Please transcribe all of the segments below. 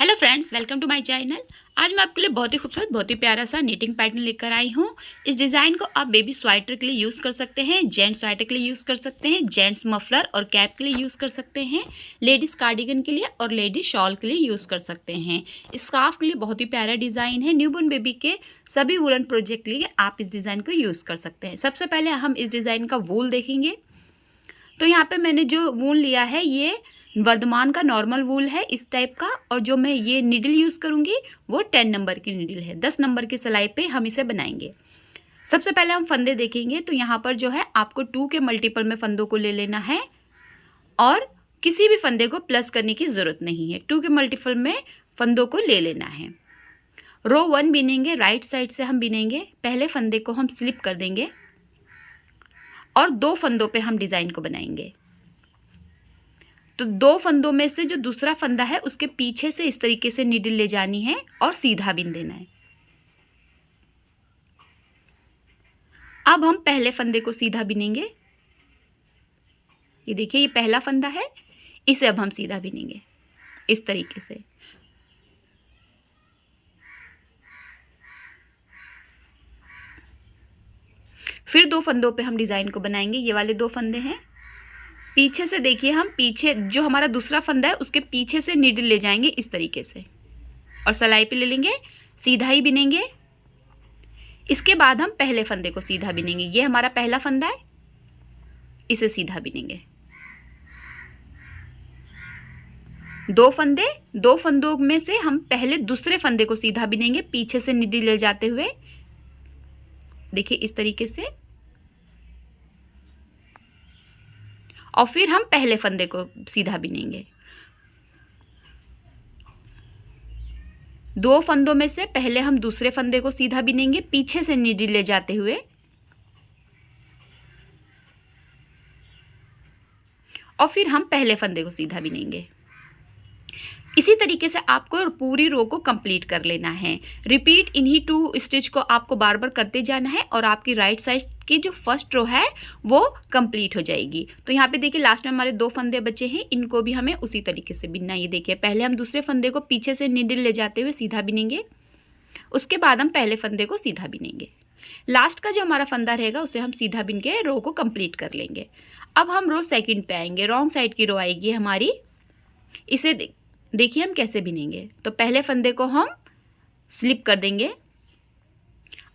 Hello friends, welcome to my channel. आज मैं आपके लिए बहुत ही खूबसूरत, बहुत ही प्यारा सा नीटिंग पैटर्न लेकर आई हूँ। इस डिज़ाइन को आप बेबी स्वेटर के लिए यूज़ कर सकते हैं, जेंट्स स्वेटर के लिए यूज़ कर सकते हैं, जेंट्स मफलर और कैप के लिए यूज़ कर सकते हैं, लेडीज़ कार्डिगन के लिए और लेडीज शॉल के लिए यूज़ कर सकते हैं। स्कार्फ के लिए बहुत ही प्यारा डिज़ाइन है। न्यूबॉर्न बेबी के सभी वूलन प्रोजेक्ट के लिए आप इस डिज़ाइन को यूज़ कर सकते हैं। सबसे पहले हम इस डिज़ाइन का वूल देखेंगे। तो यहाँ पर मैंने जो वूल लिया है ये वर्धमान का नॉर्मल वूल है इस टाइप का, और जो मैं ये नीडल यूज़ करूँगी वो 10 नंबर की नीडल है। 10 नंबर की सिलाई पे हम इसे बनाएंगे। सबसे पहले हम फंदे देखेंगे। तो यहाँ पर जो है आपको 2 के मल्टीपल में फंदों को ले लेना है और किसी भी फंदे को प्लस करने की ज़रूरत नहीं है। 2 के मल्टीपल में फंदों को ले लेना है। रो 1 बिनेंगे, राइट साइड से हम बिनेंगे। पहले फंदे को हम स्लिप कर देंगे और 2 फंदों पे हम डिज़ाइन को बनाएंगे। तो 2 फंदों में से जो दूसरा फंदा है उसके पीछे से इस तरीके से नीडल ले जानी है और सीधा बिन देना है। अब हम पहले फंदे को सीधा बिनेंगे। ये देखिए, ये पहला फंदा है, इसे अब हम सीधा बिनेंगे इस तरीके से। फिर 2 फंदों पे हम डिज़ाइन को बनाएंगे। ये वाले 2 फंदे हैं। पीछे से देखिए, हम पीछे जो हमारा दूसरा फंदा है उसके पीछे से नीडल ले जाएंगे इस तरीके से और सिलाई पे ले लेंगे, सीधा ही बिनेंगे। इसके बाद हम पहले फंदे को सीधा बिनेंगे। ये हमारा पहला फंदा है, इसे सीधा बिनेंगे। 2 फंदे, 2 फंदों में से हम पहले दूसरे फंदे को सीधा बिनेंगे पीछे से नीडल ले जाते हुए। देखिए इस तरीके से, और फिर हम पहले फंदे को सीधा बिनेंगे। 2 फंदों में से पहले हम दूसरे फंदे को सीधा बिनेंगे पीछे से नीडल ले जाते हुए, और फिर हम पहले फंदे को सीधा बिनेंगे। इसी तरीके से आपको पूरी रो को कंप्लीट कर लेना है। रिपीट इन्हीं 2 स्टिच को आपको बार बार करते जाना है और आपकी राइट साइड की जो फर्स्ट रो है वो कंप्लीट हो जाएगी। तो यहाँ पे देखिए लास्ट में हमारे 2 फंदे बचे हैं, इनको भी हमें उसी तरीके से बिनना है। ये देखिए, पहले हम दूसरे फंदे को पीछे से नीडल ले जाते हुए सीधा बिनेंगे, उसके बाद हम पहले फंदे को सीधा बिनेंगे। लास्ट का जो हमारा फंदा रहेगा उसे हम सीधा बिन के रो को कंप्लीट कर लेंगे। अब हम रो सेकेंड पे आएंगे। रॉन्ग साइड की रो आएगी हमारी। इसे देखिए हम कैसे बिनेंगे। तो पहले फंदे को हम स्लिप कर देंगे।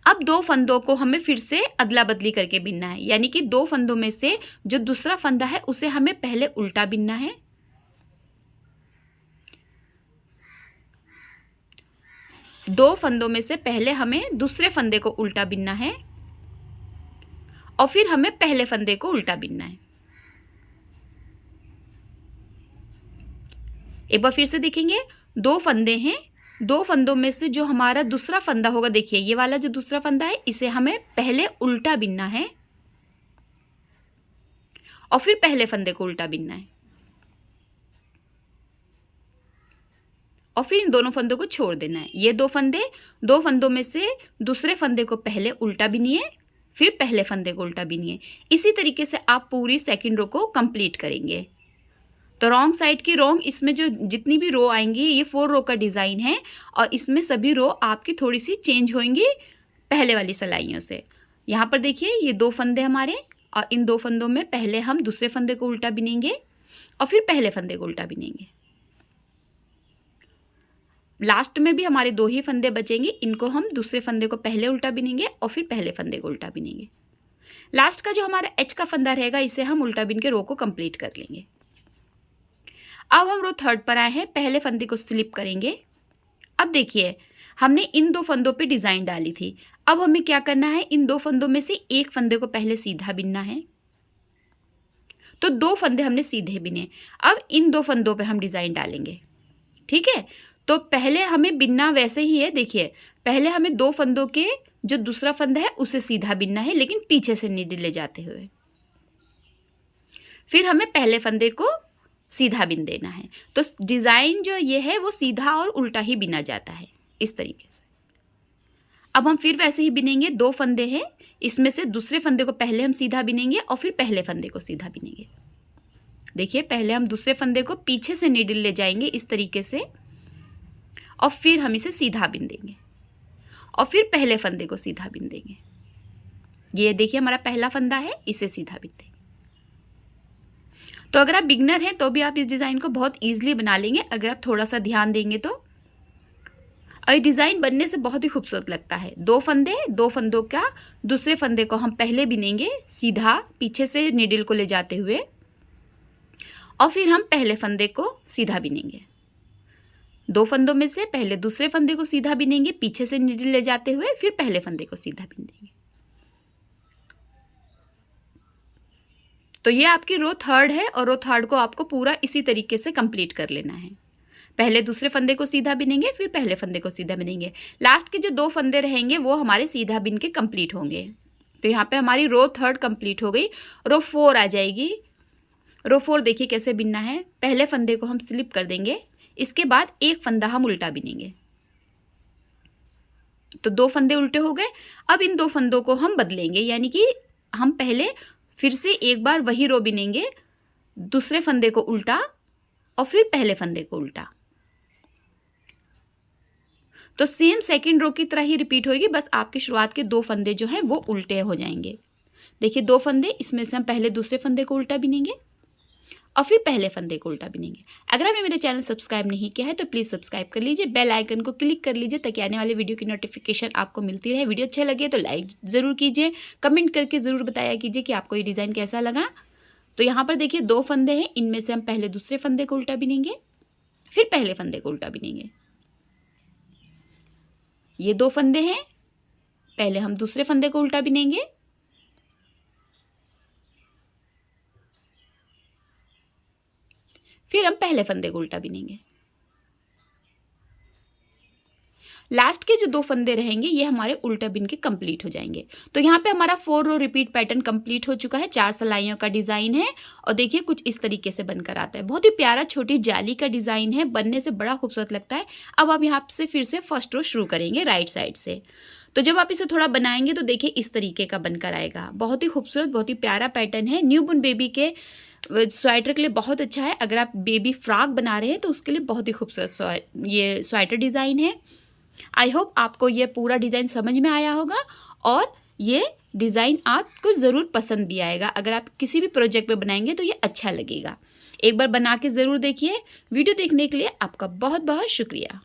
अब 2 फंदों को हमें फिर से अदला बदली करके बिनना है, यानी कि 2 फंदों में से जो दूसरा फंदा है उसे हमें पहले उल्टा बिनना है। दो फंदों में से पहले हमें दूसरे फंदे को उल्टा बिनना है और फिर हमें पहले फंदे को उल्टा बिनना है। एक बार फिर से देखेंगे, 2 फंदे हैं। 2 फंदों में से जो हमारा दूसरा फंदा होगा, देखिए ये वाला जो दूसरा फंदा है इसे हमें पहले उल्टा बिनना है और फिर पहले फंदे को उल्टा बिनना है और फिर इन दोनों फंदों को छोड़ देना है। ये 2 फंदे, 2 फंदों में से दूसरे फंदे को पहले उल्टा बिनिए, फिर पहले फंदे को उल्टा बिनिए। इसी तरीके से आप पूरी सेकंड रो को कंप्लीट करेंगे। तो रॉन्ग साइड की रोंग, इसमें जो जितनी भी रो आएंगी ये 4 रो का डिज़ाइन है और इसमें सभी रो आपकी थोड़ी सी चेंज होंगी पहले वाली सिलाइयों से। यहाँ पर देखिए ये 2 फंदे हमारे, और इन 2 फंदों में पहले हम दूसरे फंदे को उल्टा बिनेंगे और फिर पहले फंदे को उल्टा बिनेंगे। लास्ट में भी हमारे 2 ही फंदे बचेंगे, इनको हम दूसरे फंदे को पहले उल्टा बिनेंगे और फिर पहले फंदे को उल्टा बिनेंगे। लास्ट का जो हमारा एच का फंदा रहेगा इसे हम उल्टा बिन के रो को कंप्लीट कर लेंगे। अब हम रो 3 पर आए हैं। पहले फंदे को स्लिप करेंगे। अब देखिए हमने इन 2 फंदों पे डिज़ाइन डाली थी। अब हमें क्या करना है, इन 2 फंदों में से एक फंदे को पहले सीधा बिनना है। तो 2 फंदे हमने सीधे बिने। अब इन 2 फंदों पे हम डिज़ाइन डालेंगे। ठीक है, तो पहले हमें बिनना वैसे ही है। देखिए पहले हमें 2 फंदों के जो दूसरा फंदा है उसे सीधा बिनना है, लेकिन पीछे से नीडल ले जाते हुए। फिर हमें पहले फंदे को सीधा बिन देना है। तो डिज़ाइन जो ये है वो सीधा और उल्टा ही बिना जाता है इस तरीके से। अब हम फिर वैसे ही बिनेंगे। 2 फंदे हैं, इसमें से दूसरे फंदे को पहले हम सीधा बिनेंगे और फिर पहले फंदे को सीधा बिनेंगे। देखिए पहले हम दूसरे फंदे को पीछे से नीडल ले जाएंगे इस तरीके से और फिर हम इसे सीधा बिन देंगे और फिर पहले फंदे को सीधा बिन देंगे। ये देखिए हमारा पहला फंदा है, इसे सीधा बिन देंगे। तो अगर आप बिगनर हैं तो भी आप इस डिज़ाइन को बहुत ईजिली बना लेंगे अगर आप थोड़ा सा ध्यान देंगे तो। और ये डिज़ाइन बनने से बहुत ही खूबसूरत लगता है। 2 फंदे, 2 फंदों का दूसरे फंदे को हम पहले बिनेंगे सीधा पीछे से नीडल को ले जाते हुए और फिर हम पहले फंदे को सीधा बिनेंगे। 2 फंदों में से पहले दूसरे फंदे को सीधा बिनेंगे पीछे से नीडल ले जाते हुए, फिर पहले फंदे को सीधा बिन देंगे। तो ये आपकी रो 3 है और रो 3 को आपको पूरा इसी तरीके से कंप्लीट कर लेना है। पहले दूसरे फंदे को सीधा बिनेंगे, फिर पहले फंदे को सीधा बिनेंगे। लास्ट के जो 2 फंदे रहेंगे वो हमारे सीधा बिन के कंप्लीट होंगे। तो यहाँ पे हमारी रो 3 कंप्लीट हो गई। रो 4 आ जाएगी। रो 4 देखिए कैसे बिनना है। पहले फंदे को हम स्लिप कर देंगे, इसके बाद एक फंदा हम उल्टा बिनेंगे। तो 2 फंदे उल्टे हो गए। अब इन 2 फंदों को हम बदलेंगे, यानी कि हम पहले फिर से एक बार वही रो बिनेंगे, दूसरे फंदे को उल्टा और फिर पहले फंदे को उल्टा। तो सेम सेकंड रो की तरह ही रिपीट होगी, बस आपके शुरुआत के 2 फंदे जो हैं वो उल्टे हो जाएंगे। देखिए 2 फंदे, इसमें से हम पहले दूसरे फंदे को उल्टा बिनेंगे और फिर पहले फंदे को उल्टा बिनेंगे। अगर आपने मेरा चैनल सब्सक्राइब नहीं किया है तो प्लीज़ सब्सक्राइब कर लीजिए, बेल आइकन को क्लिक कर लीजिए ताकि आने वाले वीडियो की नोटिफिकेशन आपको मिलती रहे। वीडियो अच्छा लगे तो लाइक ज़रूर कीजिए, कमेंट करके ज़रूर बताया कीजिए कि आपको ये डिज़ाइन कैसा लगा। तो यहाँ पर देखिए 2 फंदे हैं, इनमें से हम पहले दूसरे फंदे को उल्टा बिनेंगे, फिर पहले फंदे को उल्टा बिनेंगे। ये 2 फंदे हैं, पहले हम दूसरे फंदे को उल्टा बिनेंगे, फिर हम पहले फंदे को उल्टा बिनेंगे। लास्ट के जो 2 फंदे रहेंगे ये हमारे उल्टा बिन के कंप्लीट हो जाएंगे। तो यहाँ पे हमारा 4 रो रिपीट पैटर्न कंप्लीट हो चुका है। 4 सिलाइयों का डिज़ाइन है और देखिए कुछ इस तरीके से बनकर आता है। बहुत ही प्यारा छोटी जाली का डिज़ाइन है, बनने से बड़ा खूबसूरत लगता है। अब आप यहाँ से फिर से फर्स्ट रो शुरू करेंगे राइट साइड से। तो जब आप इसे थोड़ा बनाएंगे तो देखिए इस तरीके का बनकर आएगा। बहुत ही खूबसूरत, बहुत ही प्यारा पैटर्न है। न्यू बॉर्न बेबी के स्वेटर के लिए बहुत अच्छा है। अगर आप बेबी फ्रॉक बना रहे हैं तो उसके लिए बहुत ही खूबसूरत ये स्वेटर डिज़ाइन है। आई होप आपको ये पूरा डिज़ाइन समझ में आया होगा और ये डिज़ाइन आपको ज़रूर पसंद भी आएगा। अगर आप किसी भी प्रोजेक्ट में बनाएंगे तो ये अच्छा लगेगा। एक बार बना के ज़रूर देखिए। वीडियो देखने के लिए आपका बहुत बहुत शुक्रिया।